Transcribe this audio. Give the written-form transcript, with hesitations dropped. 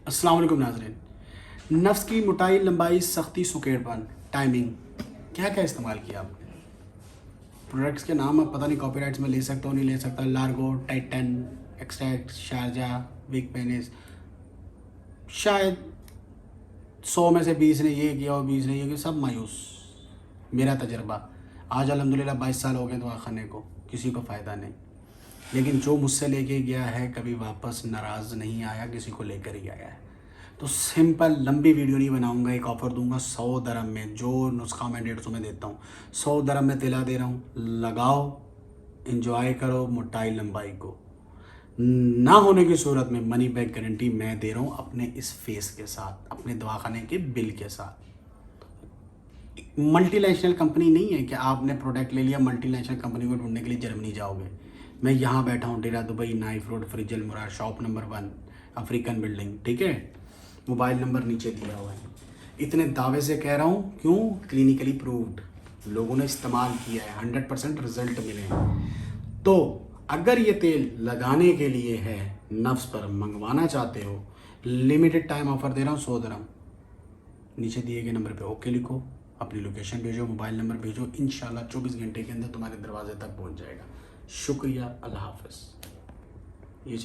अस्सलाम वालेकुम नाज़रीन। नफ्स की मोटाई, लंबाई, सख्ती, सुकेड़पन, टाइमिंग, क्या क्या इस्तेमाल किया आपने? प्रोडक्ट्स के नाम आप पता नहीं कॉपीराइट्स में ले सकता हूँ नहीं ले सकता। Largo, Titan, extract, Sharjah, big penis. शायद 100 में से 20 ने ये किया और 20 ने ये किया, सब मायूस। मेरा तजर्बा आज अल्हम्दुलिल्लाह 22 साल हो गए दवा खाने को, किसी को फ़ायदा नहीं। लेकिन जो मुझसे लेके गया है कभी वापस नाराज़ नहीं आया, किसी को लेकर ही आया है। तो सिंपल लंबी वीडियो नहीं बनाऊंगा, एक ऑफ़र दूंगा 100 दरम में। जो नुस्खा मैं 150 में देता हूँ, 100 दरम में तिला दे रहा हूँ। लगाओ, इंजॉय करो मोटाई लंबाई को। ना होने की सूरत में मनी बैक गारंटी मैं दे रहा हूँ, अपने इस फेस के साथ, अपने दवाखाने के बिल के साथ। मल्टीनेशनल कंपनी नहीं है कि आपने प्रोडक्ट ले लिया मल्टीनेशनल कंपनी को ढूंढने के लिए जर्मनी जाओगे। मैं यहाँ बैठा हूँ, डेरा दुबई, नाइफ रोड, फ्रिजल मुराद, शॉप नंबर 1, अफ्रीकन बिल्डिंग, ठीक है। मोबाइल नंबर नीचे दिया हुआ है। इतने दावे से कह रहा हूँ, क्यों? क्लिनिकली प्रूव्ड, लोगों ने इस्तेमाल किया है, 100% रिजल्ट मिले हैं। तो अगर ये तेल लगाने के लिए है, नफ्स पर मंगवाना चाहते हो, लिमिटेड टाइम ऑफर दे रहा हूँ 100 दरम। नीचे दिए गए नंबर पे ओके लिखो, अपनी लोकेशन भेजो, मोबाइल नंबर भेजो, इंशाल्लाह 24 घंटे के अंदर तुम्हारे दरवाजे तक पहुंच जाएगा। शुक्रिया, अल्लाह हाफ़िज़। ये